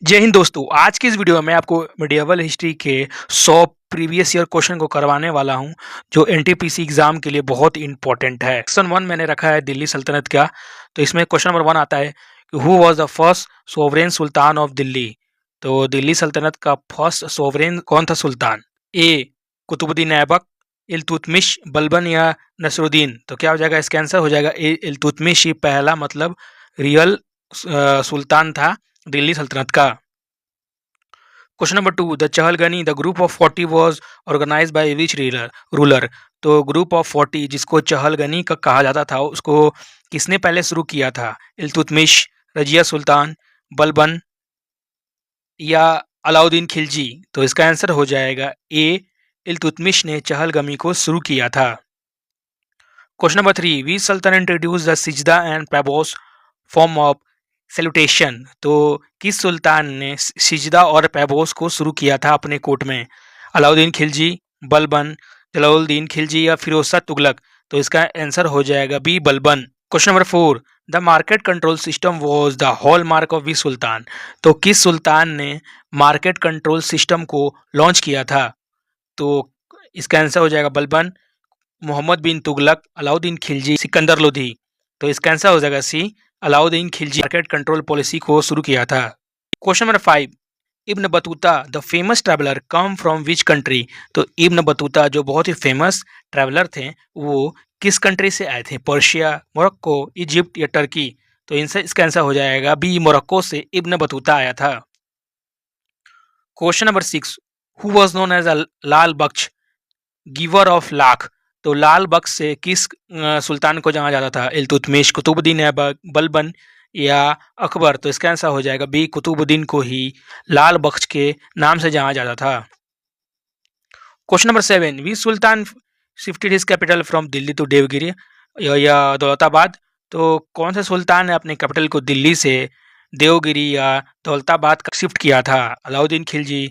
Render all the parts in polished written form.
जय हिंद दोस्तों। आज की इस वीडियो में मैं आपको मिडिएवल हिस्ट्री के 100 प्रीवियस ईयर क्वेश्चन को करवाने वाला हूं जो एनटीपीसी एग्जाम के लिए बहुत इंपॉर्टेंट है। क्वेश्चन 1 मैंने रखा है दिल्ली सल्तनत का। तो इसमें क्वेश्चन नंबर 1 आता है कि who was the first sovereign Sultan of Delhi. तो दिल्ली सल्तनत का फर्स्ट सोवरेन कौन था सुल्तान? ए कुतुबुद्दीन ऐबक, इल्तुतमिश, बलबन या नसरुद्दीन। तो क्या हो जाएगा? इसका आंसर हो जाएगा ए इल्तुतमिश ही पहला मतलब रियल सुल्तान था दिल्ली सल्तनत का। Question number 2, the Chahalgani the group of 40 was organised by which ruler. तो ग्रुप ऑफ 40 जिसको चहलगनी का कहा जाता था उसको किसने पहले शुरू किया था? इल्तुतमिश, रजिया सुल्तान, बलबन या अलाउद्दीन खिलजी। तो इसका आंसर हो जाएगा ए इल्तुतमिश ने चहलगमी को शुरू किया था। Question number 3, we sultan introduce the sijda and paibos form of salutation. तो किस सुल्तान ने सिजदा और पैबोस को शुरू किया था अपने कोर्ट में? अलाउद्दीन खिलजी, बलबन, जलालुद्दीन खिलजी या फिरोज शाह तुगलक। तो इसका आंसर हो जाएगा B Balban. Question number 4, the market control system was the hallmark of which sultan. तो किस सुल्तान ने मार्केट कंट्रोल सिस्टम को लॉन्च किया था? तो इसका आंसर हो जाएगा बलबन, मोहम्मद बिन तुगलक, अलाउद्दीन खिलजी, सिकंदर लोधी। तो इसका आंसर हो जाएगा C Alauddin Khilji market control policy को शुरू किया था। Question number 5, Ibn Battuta the famous traveller come from which country. तो इब्न बतूता जो बहुत ही फेमस ट्रैवलर थे वो किस कंट्री से आए थे? पर्शिया, मोरक्को, इजिप्ट या टर्की। तो इनसे इसका आंसर हो जाएगा बी मोरक्को से इब्न बतूता आया था। Question number 6, who was known as Lal Bakhsh giver of lakh. तो लाल बख्श से किस सुल्तान को जाना जाता था? इल्तुतमिश, कुतुबुद्दीन ऐबक, बलबन या अकबर। तो इसका आंसर हो जाएगा बी कुतुबुद्दीन को ही लाल बख्श के नाम से जाना जाता था। Question number 7, which sultan shifted his capital from Delhi to Devagiri या दौलताबाद। तो कौन से सुल्तान ने अपने कैपिटल को दिल्ली से देवगिरी या दौलताबाद का शिफ्ट किया था? अलाउद्दीन खिलजी,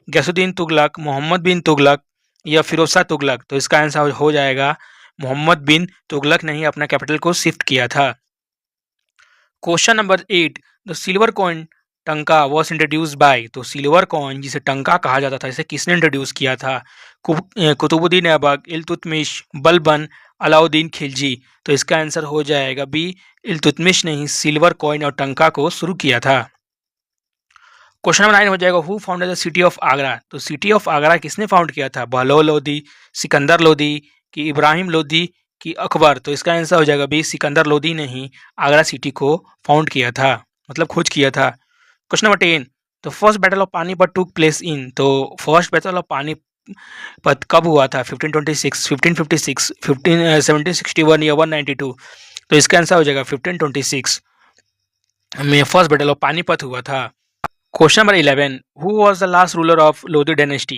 गैसुद्दीन तुगलक, मोहम्मद बिन तुगलक या फिरोज शाह तुगलक। तो इसका आंसर हो जाएगा मोहम्मद बिन तुगलक ने ही अपना कैपिटल को शिफ्ट किया था। Question number 8, the silver coin टंका वॉज इंट्रोड्यूस बाय। तो सिल्वर कॉइन जिसे टंका कहा जाता था इसे किसने इंट्रोड्यूस किया था? कुतुबुद्दीन ऐबक, इल्तुतमिश, बलबन, अलाउद्दीन खिलजी। तो इसका आंसर हो जाएगा बी इल्तुतमिश ने ही सिल्वर कॉइन और टंका को शुरू किया था। क्वेश्चन नंबर 9 हो जाएगा who founded the city of Agra. तो सिटी ऑफ आगरा किसने फाउंड किया था? बहलोल लोदी, सिकंदर लोदी कि इब्राहिम लोदी कि अकबर। तो इसका आंसर हो जाएगा बी सिकंदर लोदी ने ही आगरा सिटी को फाउंड किया था, मतलब खोज किया था। Question number 10, the first battle of Panipat took place in. तो फर्स्ट बैटल ऑफ पानीपत कब हुआ था? 1526, 1556, 1761 या 192। तो इसका आंसर हो जाएगा 1526 में फर्स्ट बैटल ऑफ पानीपत हुआ था। Question number 11, who was the last ruler of Lodhi dynasty.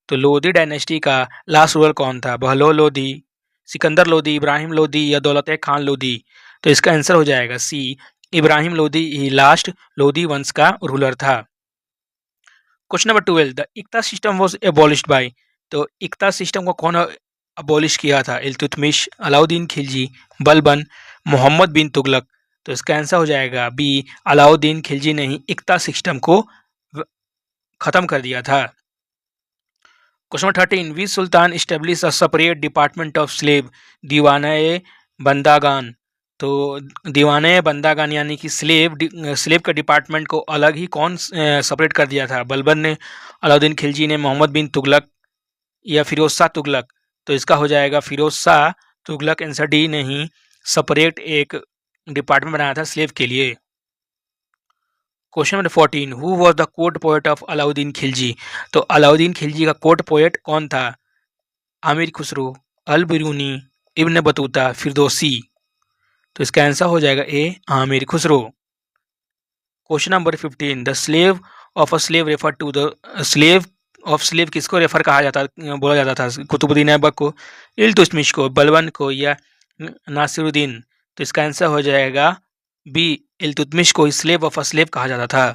तो लोधी डायनेस्टी का लास्ट रूलर कौन था? बहलोल लोधी, सिकंदर लोधी, इब्राहिम लोधी या दौलत खान लोधी। तो इसका आंसर हो जाएगा सी इब्राहिम लोधी ही लास्ट लोधी वंश का रूलर था। Question number 12, the iqta system was abolished by. तो इक्ता सिस्टम को कौन अबॉलिश किया था? इल्तुतमिश, अलाउद्दीन खिलजी, बलबन, मोहम्मद बिन तुगलक। तो इसका आंसर हो जाएगा बी अलाउद्दीन खिलजी ने ही इक्ता सिस्टम को खत्म कर दिया था। Question number 13, which sultan establish a separate department of slave Diwane Bandagan. तो दीवाने बंदागान यानी कि स्लेव का डिपार्टमेंट को अलग ही कौन सेपरेट कर दिया था? बलबन ने, अलाउद्दीन खिलजी ने, मोहम्मद बिन तुगलक या फिरोज शाह तुगलक। तो इसका हो जाएगा फिरोज शाह तुगलक आंसर डी ने ही सेपरेट एक डिपार्टमेंट बनाया था स्लेव के लिए। Question number 14, who was the court poet of Alauddin Khilji. तो अलाउद्दीन खिलजी का कोर्ट पोएट कौन था? आमिर खुसरो, अल बिरूनी, इब्न बतूता, फिरदौसी। तो इसका आंसर हो जाएगा A Amir Khusro. Question number 15, the slave of a slave refer to the slave of slave किसको रेफर कहा जाता बोला जाता था? कुतुबुद्दीन ऐबक को, इल्तुतमिश को, बलबन को या नासिरुद्दीन। तो इसका आंसर हो जाएगा बी इल्तुतमिश को स्लेव ऑफ अ स्लेव कहा जाता था।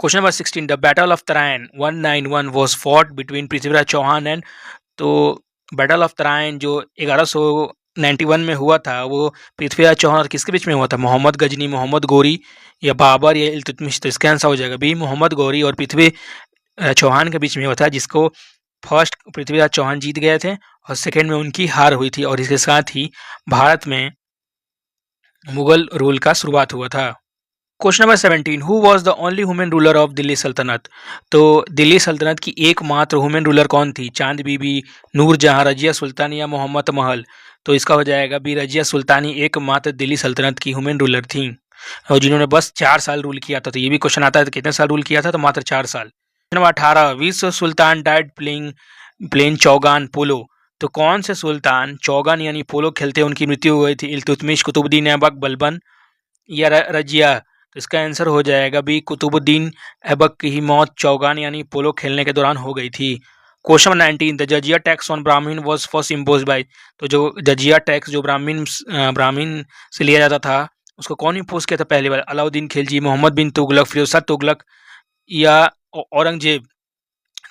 Question number 16, the battle of Tarain 191 was fought between Prithviraj Chauhan and. तो बैटल ऑफ तराइन जो 1100 91 में हुआ था वो पृथ्वीराज चौहान और किसके बीच में हुआ था? मोहम्मद गजनी, मोहम्मद गोरी या बाबर या इल्तुतमिश। तो इसका आंसर हो जाएगा बी मोहम्मद गोरी और पृथ्वी चौहान के बीच में हुआ था, जिसको फर्स्ट पृथ्वीराज चौहान जीत गए थे और सेकेंड में उनकी हार हुई थी, और इसके साथ ही भारत में मुगल रूल का शुरुआत हुआ था। Question number 17, who was the only women ruler of Delhi सल्तनत? तो दिल्ली सल्तनत की एकमात्र वुमेन रूलर कौन थी? चांद बीबी, नूर जहां, रजिया सुल्तानी या मोहम्मद महल? तो इसका हो जाएगा बी रजिया सुल्तानी एकमात्र दिल्ली सल्तनत की वुमेन रूलर थी, और जिन्होंने बस 4 साल रूल किया था। तो ये भी क्वेश्चन आता है तो कितने साल रूल किया था? तो मात्र 4 साल। नंबर 18, विश्व सुल्तान डाइड प्लेइंग चौगान पोलो? तो कौन से सुल्तान चौगान यानी पोलो खेलते उनकी मृत्यु हुई थी? इल्तुतमिश, कुतुबुद्दीन ऐबक, बलबन या रजिया? तो इसका आंसर हो जाएगा बी कुतुबुद्दीन ऐबक की ही मौत चौगान यानी पोलो खेलने के दौरान हो गई थी। Question 19, the jizya tax on Brahmin was first impose by? तो जो जजिया टैक्स जो ब्राह्मीण से लिया जाता था उसको कौन इम्पोज किया था पहली बार? अलाउद्दीन खिलजी, मोहम्मद बिन तुगलक, फिरोज तुगलक या औरंगजेब?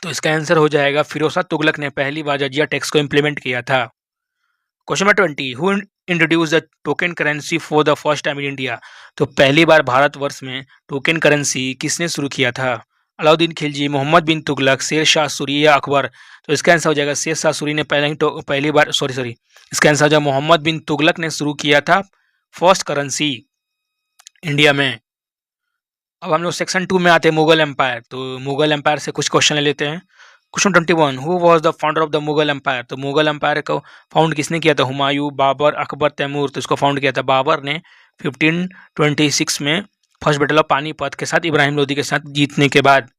तो इसका आंसर हो जाएगा फिरोज तुगलक ने पहली बार जजिया टैक्स को इम्प्लीमेंट किया था। Question number 20, who introduce the token currency for the first time in India? तो पहली बार भारतवर्ष में टोकन करेंसी किसने शुरू किया था? अलाउद्दीन खिलजी, मोहम्मद बिन तुगलक, शेर शाह सूरी या अकबर? तो इसका आंसर हो जाएगा शेर शाह सूरी ने पहली बार सॉरी इसका आंसर हो जाएगा मोहम्मद बिन तुगलक ने शुरू किया था फर्स्ट करेंसी इंडिया में। अब हम लोग सेक्शन 2 में आते हैं, मुगल एम्पायर। तो मुगल एम्पायर से कुछ क्वेश्चन ले लेते हैं। Question 21, who was the founder of the Mughal empire? तो मुगल एम्पायर को फाउंड किसने किया था? हुमायूं, बाबर, अकबर, तैमूर? तो इसको फाउंड किया था बाबर ने 1526 में फर्स्ट बैटल ऑफ पानीपत के साथ इब्राहिम लोदी के साथ जीतने के बाद।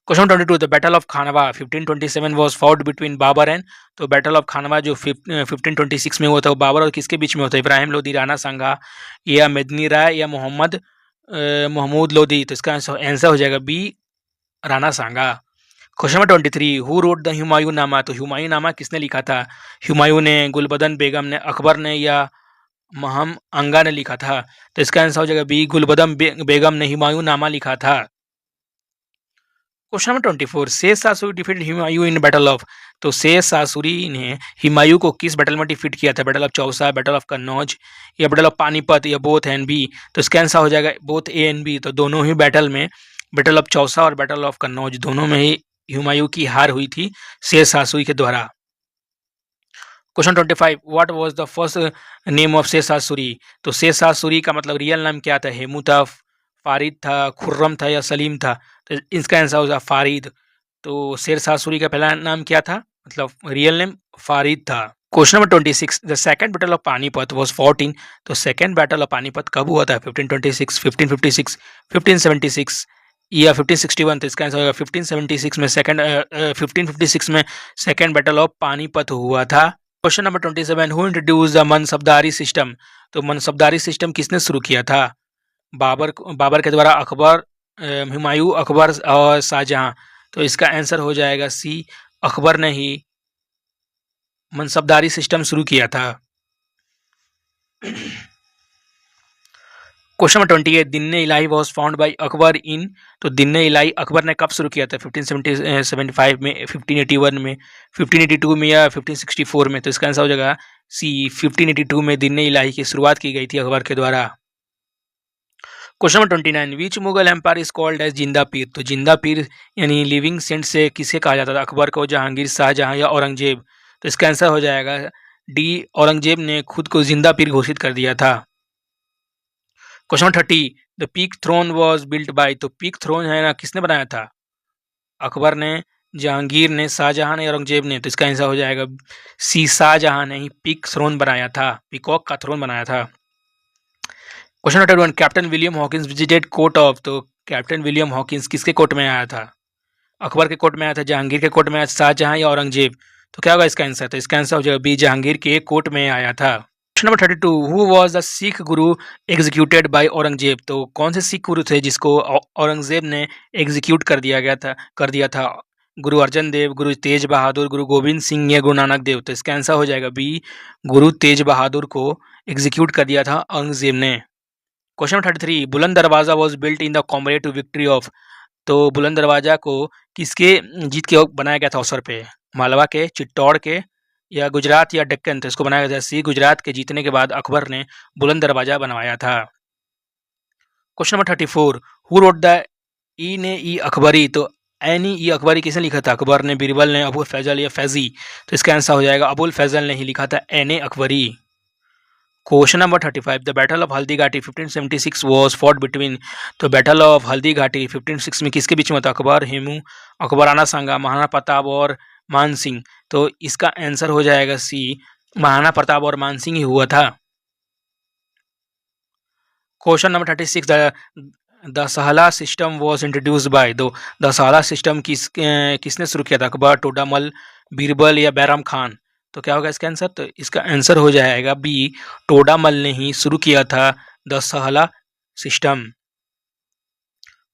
Question 22, the battle of Khanwa 1527 was fought between Babur and? तो बैटल ऑफ खानवा जो 1526 में हुआ था वो बाबर और किसके बीच में होता है? इब्राहिम लोदी, राणा सांगा या मेदनी राय या महमूद लोदी? तो इसका आंसर हो जाएगा B Rana Sanga. Question number 23, who wrote the Humayun Nama? तो हुमायूं नामा किसने लिखा था? हुमायूं ने, गुलबदन बेगम ने, अकबर ने या महम अंगा ने लिखा था? तो इसका आंसर हो जाएगा बी गुलबदन बेगम ने हुमायूं नामा लिखा था। Question number 24, Sher Shah Suri defeated Humayun in battle of? तो शेर शाह सूरी ने हुमायूं को किस बैटल में डिफीट किया था? Battle of Chausa, battle of Kannauj या बैटल ऑफ पानीपत या बोथ एंड बी? तो इसका आंसर हो जाएगा बोथ ए एंड बी। तो दोनों ही बैटल में, बैटल ऑफ चौसा और बैटल ऑफ कन्नौज, दोनों में ही हुमायूं की हार हुई थी शेर शाह सूरी के द्वारा। Question 25, what was the first name of Sher Shah Suri? तो शेर शाह सूरी का मतलब रियल नाम क्या था? हेमू था, फारिद था, खुर्रम था या सलीम था? तो इसका आंसर होगा फारिद। तो शेर शाह सूरी का पहला नाम क्या था, मतलब रियल नेम फारिद था। Question number 26, the second battle of Panipat was fought in? तो सेकंड बैटल ऑफ पानीपत कब हुआ था? 1526, 1556, 1576 या 1561? तो इसका आंसर होगा 1576 में 1556 में सेकंड बैटल ऑफ पानीपत हुआ था। Question number 27, who introduce the मनसबदारी system? तो मनसबदारी सिस्टम किसने शुरू किया था? बाबर के द्वारा, अकबर, हुमायूं, अकबर और शाहजहां? तो इसका आंसर हो जाएगा सी, अकबर ने ही मनसबदारी सिस्टम शुरू किया था। क्वेश्चन नंबर 28, दिन्ने इलाही वॉज फाउंड बाय अकबर इन? तो दिन्ने इलाही अकबर ने कब शुरू किया था? 1575 में, 1581 में, 1582 में या 1564 में? तो इसका आंसर हो जाएगा सी, 1582 में दिन्ने इलाही की शुरुआत की गई थी अकबर के द्वारा। Question number 29, which Mughal empire is called as Zinda Pir? तो जिंदा पीर यानी लिविंग सेंट से किसे कहा जाता था? अकबर को, जहांगीर, शाहजहां या औरंगजेब? तो इसका आंसर हो जाएगा डी, औरंगजेब ने खुद को जिंदा पीर घोषित कर दिया था। Question number 30, the peak throne was built by? तो पीक थ्रोन है ना किसने बनाया था? अकबर ने, जहांगीर ने, शाहजहां ने, औरंगजेब ने? तो इसका आंसर हो जाएगा सी, शाहजहां ने ही पीक थ्रोन बनाया था, पीकॉक का थ्रोन बनाया था। Question number 21, captain William Hawkins visited court of? तो कैप्टन विलियम हॉकिंस किसके कोर्ट में आया था? अकबर के कोर्ट में आया था, जहांगीर के कोर्ट में आया था, शाहजहां या औरंगजेब? तो क्या होगा इसका आंसर? तो इसका आंसर हो जाएगा बी, जहांगीर के कोर्ट में आया था। Question number 32, who was the Sikh Guru executed by Aurangzeb? तो कौन से सिख गुरु थे जिसको औरंगजेब ने एग्जीक्यूट कर दिया था? गुरु अर्जन देव, गुरु तेज बहादुर, गुरु गोविंद सिंह या गुरु नानक देव? तो इसका आंसर हो जाएगा बी, गुरु तेज बहादुर को एग्जीक्यूट कर दिया था औरंगजेब ने। Question number 33, Buland Darwaza was built in the commemorative victory of? तो बुलंद दरवाजा को किसके जीत के वक्त बनाया गया था अवसर पे? मालवा के, चित्तौड़ के या गुजरात या डेक्कन, तो इसको बनाया गया था सी। गुजरात के जीतने के बाद अकबर ने बुलंद दरवाजा बनवाया था। Question number 34, who wrote the Ain i Akbari, तो एन ई अकबरी किसने लिखा था? अकबर ने, बीरबल ने, अबुल फैजल या फैजी, तो इसका आंसर हो जाएगा अबुल फैजल ने ही लिखा था Ain e Akbari. Question number 35, the battle of Haldi Ghati 1576 was fought between, तो बैटल ऑफ हल्दी घाटी 1506 में किसके बीच में था? अकबर, हेमू, अकबराना सांगा, महाराणा प्रताप और मान सिंह, तो इसका आंसर हो जाएगा सी, महाराणा प्रताप और मान सिंह ही हुआ था। क्वेश्चन नंबर 36, द सहला सिस्टम वॉज इंट्रोड्यूस बाय, दो द सहला सिस्टम किसने शुरू किया था? अकबर, टोडामल, बीरबल या बैराम खान, तो क्या होगा इसका आंसर? तो इसका आंसर हो जाएगा बी, टोडामल ने ही शुरू किया था Dahsala system.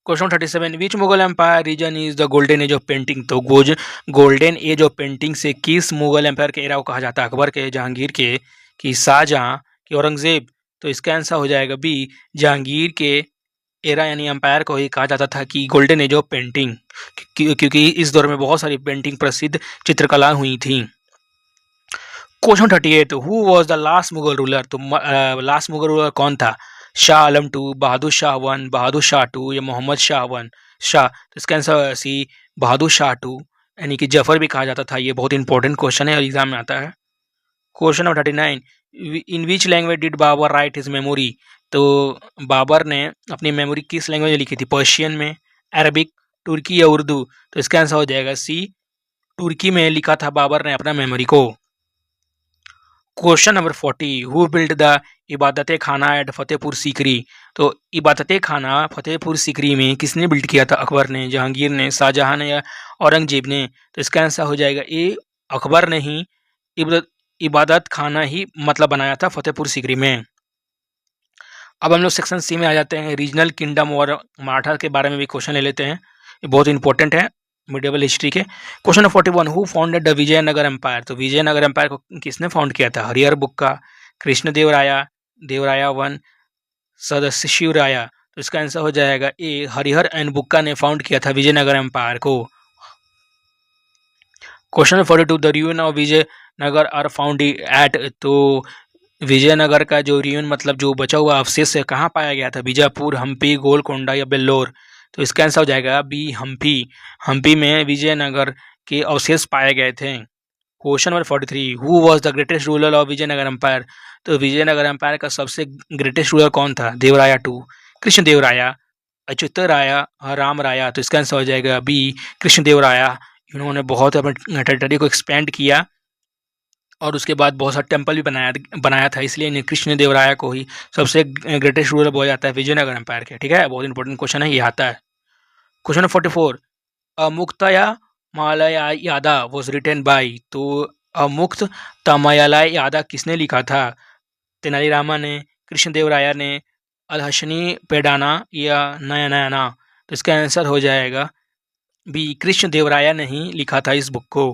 Question 37, which Mughal empire region is the golden age of painting, तो गोल्डन एज ऑफ पेंटिंग से किस मुगल एम्पायर के एरा को कहा जाता है? अकबर के, जहांगीर के, कि शाहजहां, कि औरंगजेब, तो इसका आंसर हो जाएगा बी, जहांगीर के एरा यानी एम्पायर को ही कहा जाता था कि गोल्डन एज ऑफ पेंटिंग, क्योंकि इस दौर में बहुत सारी पेंटिंग प्रसिद्ध चित्रकला हुई थी। Question 38, who was the last Mughal ruler, तो लास्ट मुगल रूलर कौन था? Shah Alam two, Bahadur Shah one, Bahadur Shah two या मोहम्मद शाह वन शाह, तो इसका answer C, Bahadur Shah two, यानी कि जफर भी कहा जाता था। ये बहुत इंपॉर्टेंट क्वेश्चन है और एग्जाम में आता है। Question number 39, in which language did Babur write his memory, तो बाबर ने अपनी मेमोरी किस लैंग्वेज में लिखी थी? पर्शियन में, अरबिक, तुर्की या उर्दू, तो इसका आंसर हो जाएगा सी, तुर्की में लिखा था बाबर ने अपना मेमोरी को। Question number 40, who build the इबादत खाना एट फतेहपुर सीकरी, तो इबादत खाना फतेहपुर सीकरी में किसने बिल्ड किया था? अकबर ने, जहांगीर ने, शाहजहां ने या औरंगजेब ने, तो इसका आंसर हो जाएगा ए, अकबर ने ही इबादत खाना ही मतलब बनाया था फतेहपुर सीकरी में। अब हम लोग सेक्शन सी में आ जाते हैं, रीजनल किंगडम और मराठा के बारे में भी क्वेश्चन ले लेते हैं, ये बहुत इंपॉर्टेंट है मिडिवल हिस्ट्री के। Question number 41, who founded the Vijayanagara empire, तो विजयनगर एम्पायर को किसने फाउंड किया था? हरिहर बुक्का, कृष्णदेवराया, देवराया वन, सदस्य शिवराया, तो इसका आंसर हो जाएगा ए, हरिहर एंड बुक्का ने फाउंड किया था विजयनगर एम्पायर को। Question number 42, the ruin of Vijayanagara are found at, तो विजयनगर का जो रूइन मतलब जो बचा हुआ अवशेष है कहाँ पाया गया था? बीजापुर, हम्पी, गोलकोंडा या बेल्लोर, तो इसका आंसर हो जाएगा बी, हम्पी। हम्पी में विजयनगर के अवशेष पाए गए थे। Question number 43, who was the greatest ruler of Vijayanagara empire, तो विजयनगर एम्पायर का सबसे ग्रेटेस्ट रूलर कौन था? देवराया टू, कृष्णदेवराया, अच्युतराया, राम राया, तो इसका आंसर हो जाएगा बी, कृष्णदेवराया। इन्होंने बहुत अपने टेरिटरी को एक्सपेंड किया और उसके बाद बहुत सारा टेम्पल भी बनाया था, इसलिए इन्हें कृष्णदेवराया को ही सबसे ग्रेटेस्ट रूलर बोला जाता है विजयनगर एम्पायर के। ठीक है, बहुत इंपॉर्टेंट क्वेश्चन है, ये आता है। क्वेश्चन नंबर 44, अमुक्तया मालया यादा वॉज रिटन बाय, तो अमुक्त तमायाला यादा किसने लिखा था? तेनालीरामा ने, कृष्णदेवराया ने, अलहसनी पेडाना या नयनाना, तो इसका आंसर हो जाएगा बी, कृष्णदेवराया ने ही लिखा था इस बुक को।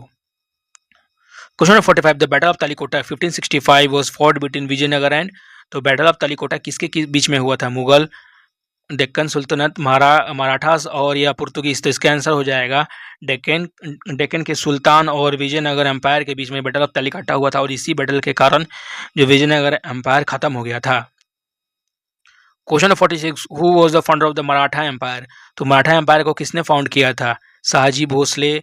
Question number 45, the battle of Talikota 1565 was fought between Vijayanagara and, तो बैटल ऑफ तालिकोटा किसके बीच में हुआ था? मुगल, डेक्कन सुल्तानत, मराठास और या पुर्तगीज, तो इसका आंसर हो जाएगा डेक्कन के सुल्तान और विजयनगर एम्पायर के बीच में बैटल ऑफ तालिकोटा हुआ था और इसी बैटल के कारण जो विजयनगर एम्पायर खत्म हो गया था। Question number 46, who was the founder of the Maratha empire, तो मराठा एम्पायर को किसने फाउंड किया था? शहाजी भोसले,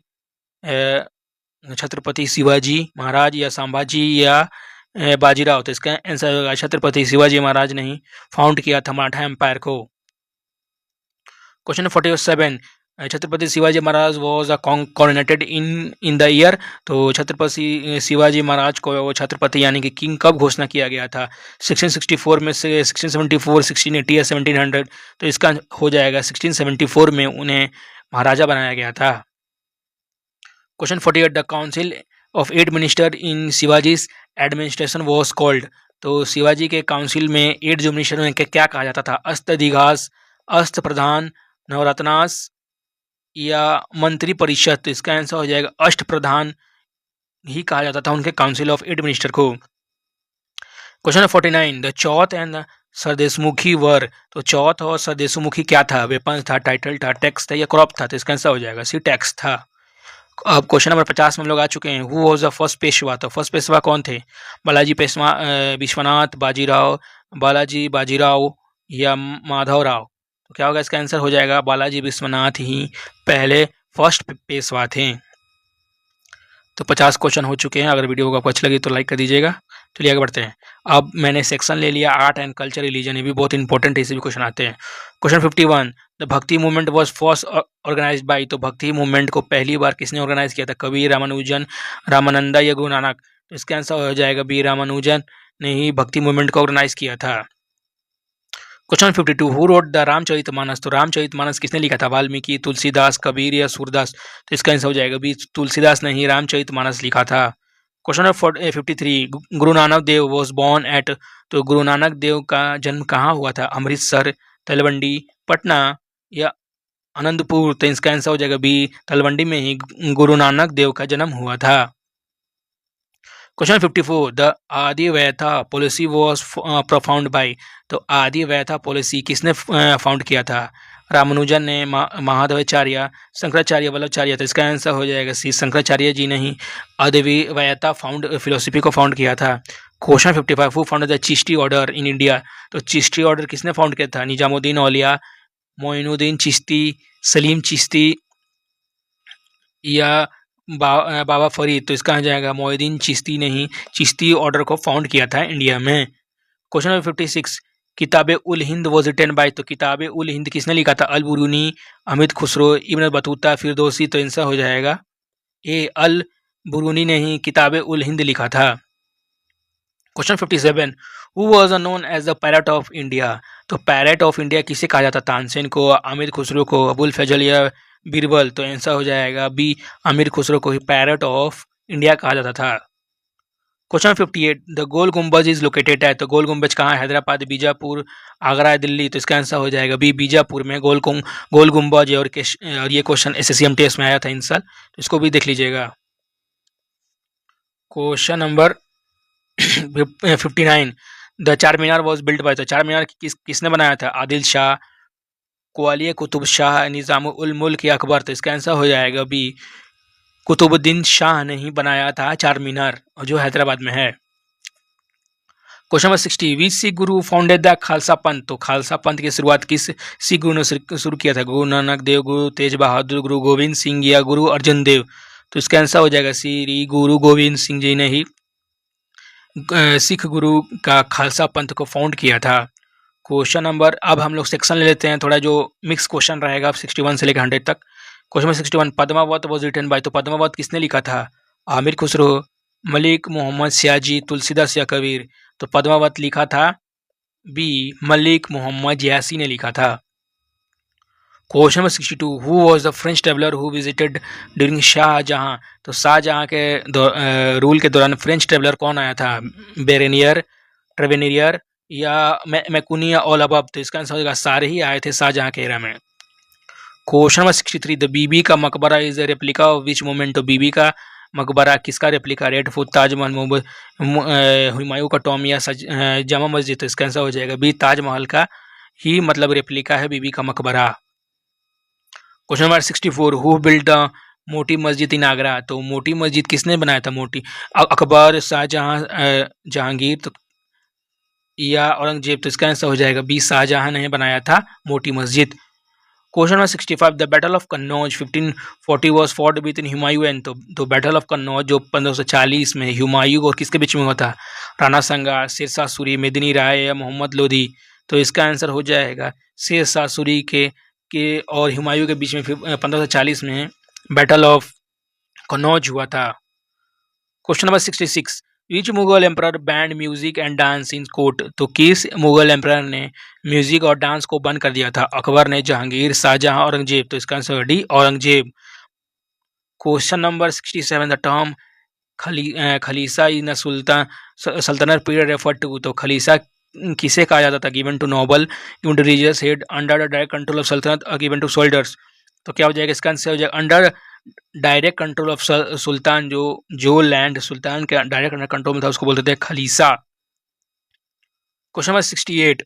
छत्रपति शिवाजी महाराज या संभाजी या बाजीराव, तो इसका आंसर होगा छत्रपति शिवाजी महाराज ने ही फाउंड किया था मराठा एम्पायर को। Question 47, Chhatrapati Shivaji Maharaj was coronated in the year, तो छत्रपति शिवाजी महाराज को छत्रपति यानी कि किंग कब घोषणा किया गया था? 1664 में से 1674, 1680 या 1700, तो इसका हो जाएगा 1674 में उन्हें महाराजा बनाया गया था। Question 48, the council of 8 minister in Shivaji's administration was called, तो शिवाजी के काउंसिल में 8 जो मिनिस्टर उनके क्या कहा जाता था? अष्टदिग्गज, अष्ट प्रधान, नवरत्नास या मंत्री परिषद, तो इसका आंसर हो जाएगा अष्ट प्रधान ही कहा जाता था उनके काउंसिल ऑफ 8 मिनिस्टर को। Question 49, the chauth and the sardeshmukhi were, तो चौथ और सरदेशमुखी क्या था? वेपन था, टाइटल था, टैक्स था या क्रॉप था, तो इसका आंसर हो जाएगा सी, टैक्स था। अब क्वेश्चन नंबर 50 में हम लोग आ चुके हैं। Who was the first Peshwa? तो फर्स्ट पेशवा कौन थे? बालाजी पेशवा, विश्वनाथ, बाजीराव, बालाजी बाजीराव या माधव राव? तो क्या होगा इसका आंसर? हो जाएगा बालाजी विश्वनाथ ही पहले फर्स्ट पेशवा थे। तो 50 क्वेश्चन हो चुके हैं। अगर वीडियो आपको अच्छी लगी तो लाइक कर दीजिएगा। चलिए आगे बढ़ते हैं। अब मैंने सेक्शन ले लिया आर्ट एंड कल्चर रिलीजन, ये भी बहुत इंपॉर्टेंट है, इसे भी क्वेश्चन आते हैं। Question 51, the Bhakti movement was first organised by? तो भक्ति मूवमेंट को पहली बार किसने ऑर्गेनाइज किया था? कबीर, रामानुजन, रामानंदा या गुरु नानक? तो इसका आंसर हो जाएगा बी, रामानुजन ने ही भक्ति मूवमेंट को ऑर्गेनाइज किया था। Question 52, who wrote the Ramcharitmanas? तो रामचरितमानस किसने लिखा था? वाल्मीकि, तुलसीदास, कबीर या सूरदास? तो इसका आंसर हो जाएगा बी, तुलसीदास ने ही रामचरितमानस लिखा था। Question number 53, Guru Nanak Dev was born at? तो गुरु नानक देव का जन्म कहाँ हुआ था? अमृतसर, तलवंडी, पटना या आनंदपुर? तो इसका आंसर हो जाएगा बी, तलवंडी में ही गुरु नानक देव का जन्म हुआ था। क्वेश्चन 54, द आदि व्यथा पॉलिसी वॉज प्रोफाउंड बाय? तो आदि व्यथा पॉलिसी किसने फाउंड किया था? रामानुजन ने, माधवाचार्य, शंकराचार्य, वल्लभाचार्य? तो इसका आंसर हो जाएगा सी, शंकराचार्य जी ने ही अद्वैता फाउंड फिलोसफी को फाउंड किया था। Question 55, who found the Chishti order in India? तो चिश्ती ऑर्डर किसने फाउंड किया था? निजामुद्दीन औलिया, मोइनुद्दीन चिश्ती, सलीम चिश्ती या बाबा फरीद? तो इसका आ जाएगा मोइनुद्दीन चिश्ती ने ही चिश्ती ऑर्डर को फाउंड किया था इंडिया में। क्वेश्चन नंबर 56, किताब ul Hind was written by? तो किताब उल हिंद किसने लिखा था? अल बुरूनी, अमित खुसरो, इब्न बतूता, फिरदौसी? तो आंसर हो जाएगा ए, अल बुरूनी ने ही किताब उल हिंद लिखा था। Question 57, who was known as the parrot of India? तो पैरट ऑफ इंडिया किसे कहा जाता? तानसेन को, अमीर खुसरो को, अबुल फजल या बीरबल? तो आंसर हो जाएगा बी, अमीर खुसरो को ही पैरट ऑफ इंडिया कहा जाता था। क्वेश्चन 58, द गोल गुम्बज इज लोकेटेड है? तो गोल गुम्बज कहाँ है? हैदराबाद, बीजापुर, आगरा, दिल्ली? तो इसका आंसर हो जाएगा बी, बीजापुर में गोल गुम्बज है। और ये क्वेश्चन SSC टेस्ट में आया था इन साल, तो इसको भी देख लीजिएगा। क्वेश्चन नंबर 59, द चार मीनार वॉज बिल्ट बाय? तो चार मीनार किसने बनाया था? आदिल शाह, कुली कुतुब शाह, निज़ाम उल मुल्क या अकबर? तो इसका आंसर हो जाएगा बी, कुतुबुद्दीन शाह ने ही बनाया था चार मीनार, जो हैदराबाद में है। Question number 60, which Sikh Guru founded the Khalsa पंथ? तो खालसा पंथ की शुरुआत किस सिख गुरु ने शुरू किया था? गुरु नानक देव, गुरु तेज बहादुर, गुरु गोविंद सिंह या गुरु अर्जन देव? तो इसका आंसर हो जाएगा सी, गुरु गोविंद सिंह जी ने ही सिख गुरु का खालसा पंथ को फाउंड किया था। क्वेश्चन नंबर, अब हम लोग सेक्शन ले लेते हैं थोड़ा जो मिक्स क्वेश्चन रहेगा 61 से लेकर 100 तक। Question number 61, Padmavat was written by? तो पद्मावत किसने लिखा था? आमिर खुसरो, मलिक मोहम्मद सियाजी, तुलसीदास या कबीर? तो पद्मावत लिखा था बी, मलिक मोहम्मद यासी ने लिखा था। Question number 62, who was the French traveller who visited during Shahjahan? तो शाहजहां के रूल के दौरान फ्रेंच ट्रेवलर कौन आया था? बेरेनियर, ट्रेवेनियर या मैकुनी या ऑल अबव? तो इसका आंसर होगा सारे ही आए थे शाहजहां के एरा में। क्वेश्चन नंबर 63, द बीबी का मकबरा is a replica of which moment? तो बीबी का मकबरा किसका replica? Red fort, Taj Mahal, Humayun का टॉम या जामा मस्जिद? तो इसका आंसर हो जाएगा बी, ताजमहल का ही मतलब रेप्लिका है बीबी का मकबरा। Question number 64, who build the मोटी मस्जिद इन आगरा? तो मोटी मस्जिद किसने बनाया था? मोटी अकबर, शाहजहां, जहांगीर तो या औरंगजेब? तो इसका आंसर हो जाएगा बी, शाहजहां ने बनाया था मोटी मस्जिद। Question number 65, the battle of Kannauj 1540 was fought between Humayun and? तो बैटल ऑफ कन्नौज जो 1540 में हुमायूं और किसके बीच में हुआ था? राणा संगा, शेरशाह सूरी, मेदिनी राय या मोहम्मद लोधी? तो इसका आंसर हो जाएगा शेरशाह सूरी के और हुमायूं के बीच में 1540 में बैटल ऑफ कन्नौज हुआ था। Question number 66, which Mughal emperor band music and dance in court? तो किस मुगल एम्परर ने म्यूजिक और डांस को बंद कर दिया था? अकबर ने, जहांगीर, शाहजहां, औरंगजेब? तो इसका answer D, Aurangzeb. Question number 67, the term khalisa in sultanate period refer to? तो खलीसा किसे कहा जाता था? Given to noble, given to religious head, under the direct control of sultanate और गिवन टू सोल्जर्स? तो क्या हो जाएगा इसका आंसर? हो जाएगा under direct control of sultan. जो लैंड सुल्तान के डायरेक्ट अंडर कंट्रोल में था उसको बोलते थे khalisa. Question number 68,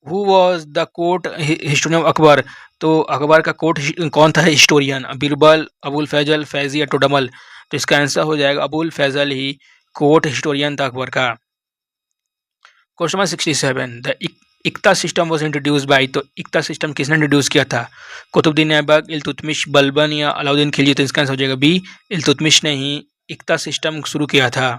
who was the court historian of Akbar? तो अकबर का कोर्ट कौन था हिस्टोरियन? बीरबल, अबुल फैजल, फैजी या टोडरमल? तो इसका आंसर हो जाएगा अबुल फैजल ही कोर्ट हिस्टोरियन था अकबर का। Question number 67, the iqta system was introduce by? तो इक्ता सिस्टम किसने इंट्रोड्यूस किया था? कुतुबुद्दीन ऐबक, इल्तुतमिश, बलबन या अलाउद्दीन खिलजी? तो इसका आंसर हो जाएगा बी, इल्तुतमिश ने ही इक्ता सिस्टम शुरू किया था।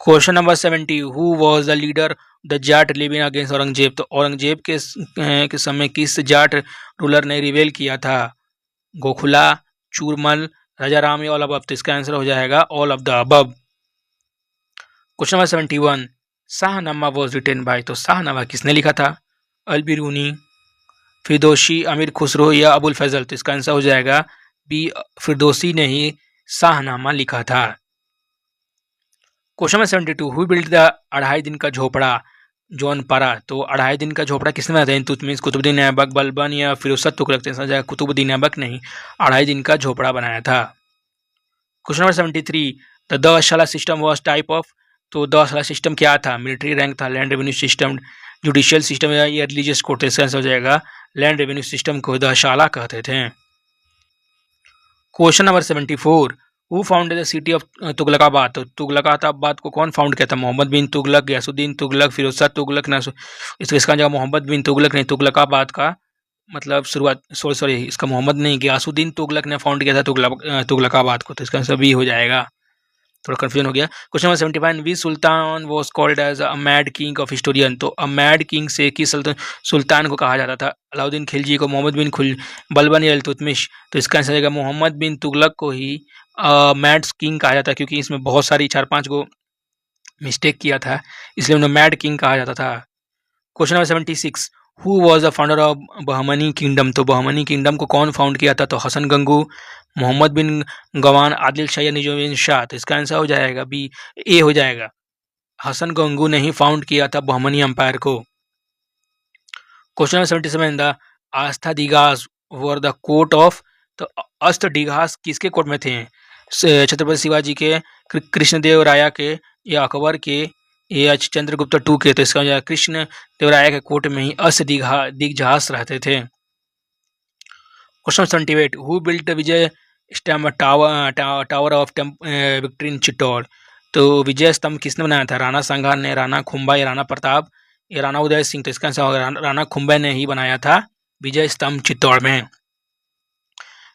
Question number 70, who was the leader the Jat rebellion against Aurangzeb? तो औरंगजेब के समय किस जाट रूलर ने रिवेल किया था? गोखला, चूरमल, राजा राम या ऑल अबब? तो इसका आंसर हो जाएगा all of the अबब। Question number 71, Shahnameh was written by? तो शाहनामा किसने लिखा था? अल बिरूनी, फिरदौसी, अमीर खुसरो या अबुल फैजल? तो इसका आंसर हो जाएगा बी, फिरदौसी ने ही शाहनामा लिखा था। Question number 72, who built the अढ़ाई दिन का झोपड़ा जौनपरा? तो अढ़ाई दिन का झोपड़ा किसने बनाया था? इल्तुतमिश, कुतुबुद्दीन ऐबक, बलबन या फिरोजशाह तुगलक? तो इसका जाएगा कुतुबुद्दीन ऐबक ने ही अढ़ाई दिन का झोपड़ा बनाया था। Question number 73, the dahsala system was type of? तो दशहला सिस्टम क्या था? मिलिट्री रैंक था, land revenue system, judicial system या रिलीजियस कोर्ट? तो इसका आंसर हो जाएगा लैंड रेवेन्यू सिस्टम को दशहला कहते थे। Question number 74, who founded the city of Tughlaqabad? तो तुगलकाबाद को कौन फाउंड किया था? मोहम्मद बिन तुगलक, गयासुद्दीन तुगलक, फिरोजशाह तुगलक, इसका जगह मोहम्मद बिन तुगलक ने तुगलकाबाद का मतलब शुरुआत सॉरी इसका मोहम्मद नहीं गयासुद्दीन तुगलक ने फाउंड किया था तुगलकाबाद को। तो इसका आंसर बी हो जाएगा। थोड़ा कंफ्यूजन हो गया। Question number 75, which sultan was called as a mad king of historian? तो अ मैड किंग से किस सुल्तान को कहा जाता था? अलाउद्दीन खिलजी को, मोहम्मद बिन बलबन या इल्तुतमिश? तो इसका आंसर आएगा मोहम्मद बिन तुगलक को ही मैड किंग कहा जाता है, क्योंकि इसमें बहुत सारी 4-5 गो मिस्टेक किया था, इसलिए उन्हें मैड किंग कहा जाता था। Question number 76, who was the founder of Bahmani kingdom? तो बहमनी किंगडम को कौन फाउंड किया था? तो हसन गंगू, मोहम्मद बिन गवान, आदिल शाह या निजामुद्दीन शाह? तो इसका आंसर हो जाएगा बी, ए हो जाएगा। हसन गंगू ने ही फाउंड किया था बहमनी एम्पायर को। Question number 77, the Ashta Diggajas were the court of? तो अस्त दिगास किसके कोर्ट में थे? छत्रपति शिवाजी के, कृष्णदेव राया के या अकबर के या चंद्रगुप्त टू के? तो इसका कृष्ण देवराया के कोर्ट में ही अस्त दिग्जास रहते थे। क्वेश्चन 78, हु बिल्ट विजय स्तंभ tower of victory in Chittor? तो विजय स्तंभ किसने बनाया था? राणा संघा ने, राणा खुंबा या राणा प्रताप या राणा उदय सिंह? तो इसका आंसर राणा खुंबा ने ही बनाया था विजय स्तंभ चित्तौड़ में।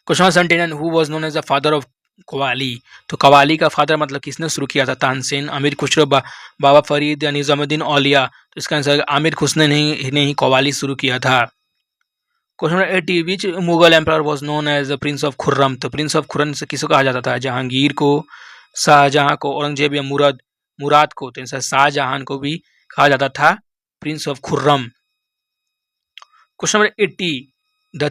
Question 79, who was known as the father of qawwali? तो कवाली का फादर मतलब किसने शुरू किया था? तानसेन, अमीर खुसरो, बाबा फरीद या निजामुद्दीन औलिया? तो इसका आंसर आमिर खुसरो ने ही कवाली शुरू किया था। Question number 80, which Mughal empire was known as the prince of Khurram? तो प्रिंस ऑफ खुर्रम से किसको कहा जाता था? जहांगीर को, शाहजहां को, औरंगजेब या मुराद को? तो शाहजहां को भी कहा जाता था Prince of Khurram. Question number 80, the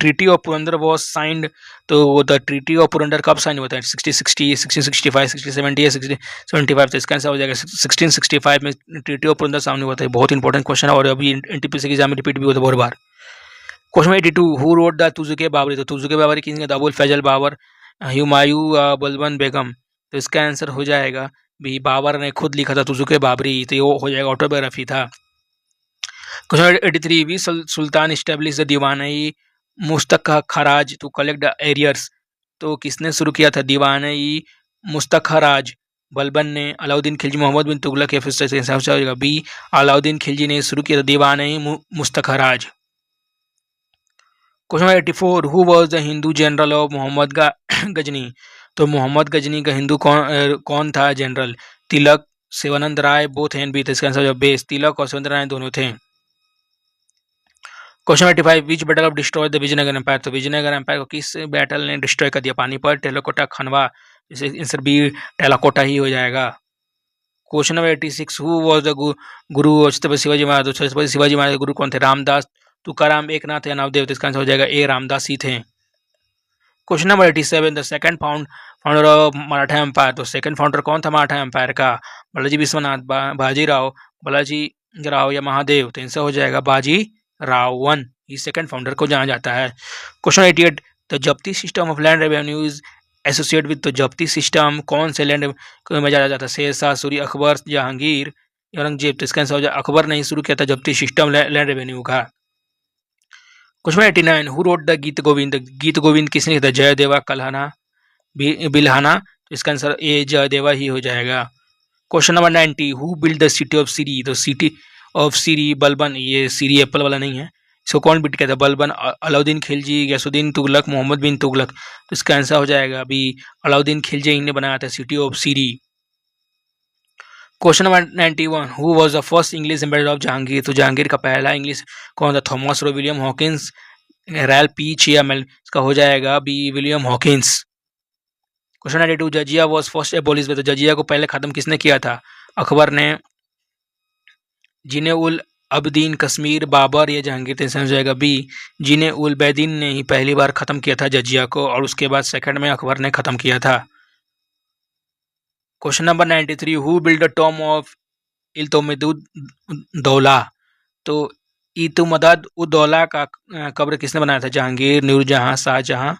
treaty of Purandar was signed? तो द ट्रीटी ऑफ पुरंदर कब साइन होता है? 1660, 1665, 1670 या 1675? तो इसका आंसर हो जाएगा 1665 में ट्रीटी ऑफ पुरंदर सामने होता है। बहुत इंपॉर्टेंट क्वेश्चन है और अभी एनटीपीसी एग्जाम में रिपीट भी होता है बहुत बार। Question 82, who wrote the Tuzuke Baburi? तो तुजुके बाबरी किसने? अबुल फैजल बाबर, हुमायूं, बलबन बेगम? तो इसका आंसर हो जाएगा भी, बाबर ने खुद लिखा था तुजुके बाबरी, तो ये हो जाएगा ऑटोबायोग्राफी था। Question 83, we sultan establish the Diwan i Mustakhraj to collect the arrears? तो किसने शुरू किया था दीवान-ई मुस्तखराज? बलबन ने, अलाउद्दीन खिलजी, मोहम्मद बिन तुगलक या फिर बी, अलाउद्दीन खिलजी ने शुरू किया था दीवान-ई मुस्तखराज। Question 84, who was the Hindu general of Mohammad Ghazni? तो मोहम्मद गजनी का हिंदू कौन था general? Tilak, Shivanand Rai, both and B? तो इसका आंसर बेस, तिलक और शिवानंद राय दोनों थे। Question 85, which battle of destroy the Vijayanagara empire? तो विजयनगर एम्पायर को किस बैटल ने डिस्ट्रॉय कर दिया? पानीपत, टेलाकोटा, खनवा? आंसर बी, टेलाकोटा ही हो जाएगा। Question number 86, who was the गुरु छत्रपति शिवाजी महाराज? तो छत्रपति शिवाजी महाराज गुरु कौन थे? रामदास, तुकाराम, एकनाथ या नवदेव? तो इसका आंसर हो जाएगा ए, रामदास ही थे। Question number 87, the second founder of Maratha empire? तो सेकंड फाउंडर कौन था मराठा एम्पायर का? बालाजी विश्वनाथ, बालाजी राव या महादेव? तो आंसर हो जाएगा बाजी राव 1 ही सेकंड फाउंडर को जाना जाता है। क्वेश्चन 88, द जब्ती system of land revenues associate with? तो जब्ती सिस्टम कौन से लैंड में जाना जाता है? शेरशाह, सूरी, अकबर, जहांगीर औरंगजेब, तो इसका आंसर हो जाएगा अकबर ने ही शुरू किया था जब्ती सिस्टम लैंड रेवेन्यू का। क्वेश्चन 89, हु रोट द गीत गोविंद, गीत गोविंद किसने लिखा था? जयदेवा कल्हाना बिल्हाना, तो इसका आंसर ए जयदेवा ही हो जाएगा। Question number 90, who build the city of Siri, तो सिटी ऑफ सीरी बलबन, ये सीरी एप्पल वाला नहीं है, इसको कौन बिल्ड किया था? बलबन, अलाउद्दीन खिलजी, गयासुद्दीन तुगलक, मोहम्मद बिन तुगलक, तो इसका आंसर हो जाएगा अभी अलाउद्दीन खिलजी ने बनाया था city of Siri. Question number 91, who was the first English ambassador of Jahangir, तो जहांगीर का पहला इंग्लिश कौन था? Thomas Roe, William Hawkins, Ralph Fitch या मेल, इसका हो जाएगा B William Hawkins. Question 92, jizya was first abolish, तो जजिया को पहले खत्म किसने किया था? अकबर ने। जिने उल अबदीन कश्मीर, बाबर या जहांगीर, तो हो जाएगा बी जिने उल बैदीन ने ही पहली बार खत्म किया था जजिया को, और उसके बाद सेकंड में अकबर ने खत्म किया था। Question number 93, who build the tomb of Itimad Daulah, तो इतुमदद उद दौला का कब्र किसने बनाया था? जहांगीर, नूरजहां, शाहजहां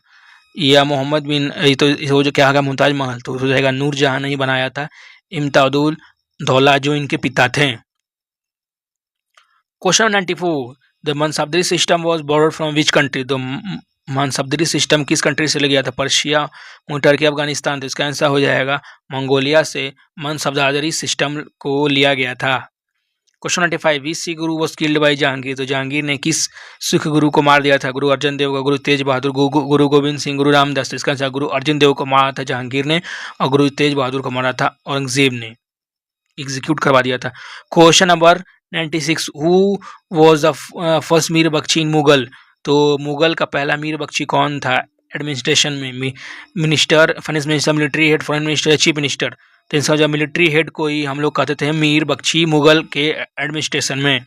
या मोहम्मद बिन, तो जो क्या होगा मुमताज महल, तो हो जाएगा नूरजहां ने ही बनाया था, इम्तादुल दौला जो इनके पिता थे। Question 94, the mansabdari system was borrowed from which country, तो मनसब्दरी सिस्टम किस कंट्री से लिया गया था? पर्शिया, टर्की, अफगानिस्तान, तो इसका आंसर हो जाएगा मंगोलिया से मनसब्दारी सिस्टम को लिया गया था। Question 95, which Sikh Guru was killed by Jahangir, तो जहांगीर ने किस सिख गुरु को मार दिया था? गुरु अर्जन देव का, गुरु तेज बहादुर, गुरु गोविंद सिंह, गुरु रामदास, तो इसका आंसर गुरु अर्जन देव को मारा था जहांगीर ने, और गुरु तेज बहादुर को मारा था औरंगजेब ने, एग्जीक्यूट करवा दिया था। Question number 96, who was the first Mir Bakshi in Mughal, तो मुगल का पहला मीर बख्शी कौन था? एडमिनिस्ट्रेशन में minister, finance minister, military head, foreign minister, chief minister, तो इसका जो मिलिट्री हेड को ही हम लोग कहते थे मीर बख्शी मुगल के एडमिनिस्ट्रेशन में।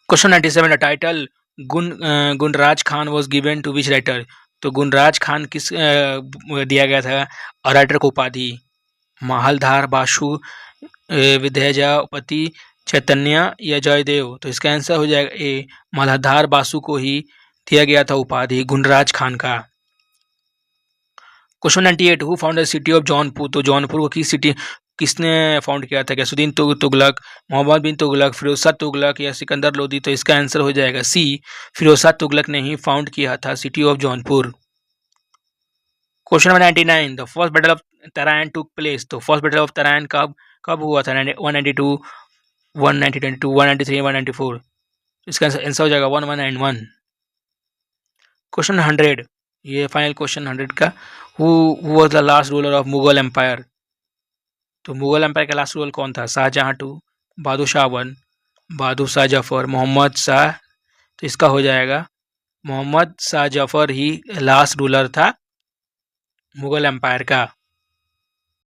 Question 97, the title Gunraj Khan was given to which writer, तो गुणराज खान किस दिया गया था राइटर को उपाधि? माहलधार, बासु, विद्यापति, चैतन्य या जयदेव, तो इसका आंसर हो जाएगा ए मालधार बासु को ही दिया गया था उपाधि गुणराज खान का। Question 98, who found the city of Jaunpur, तो जौनपुर को किसने फाउंड किया था? गयासुद्दीन तुगलक, मोहम्मद बिन तुगलक, फिरोज तुगलक या सिकंदर लोदी, तो इसका आंसर हो जाएगा सी फिरोज तुगलक ने ही फाउंड किया था city of Jaunpur. Question number 99, the first battle of Tarain took place, तो फर्स्ट बैटल ऑफ तराइन कब हुआ था? 192, 192, 193, 194, इसका आंसर हो जाएगा 1191। क्वेश्चन 100, ये फाइनल क्वेश्चन 100 का, who was the last ruler of Mughal empire, तो मुगल एम्पायर का लास्ट रूलर कौन था? शाहजहां 2, बहादुर शाह 1, बहादुर शाह जफर, मोहम्मद शाह, तो इसका हो जाएगा मोहम्मद शाह जफर ही लास्ट रूलर था मुगल एम्पायर का।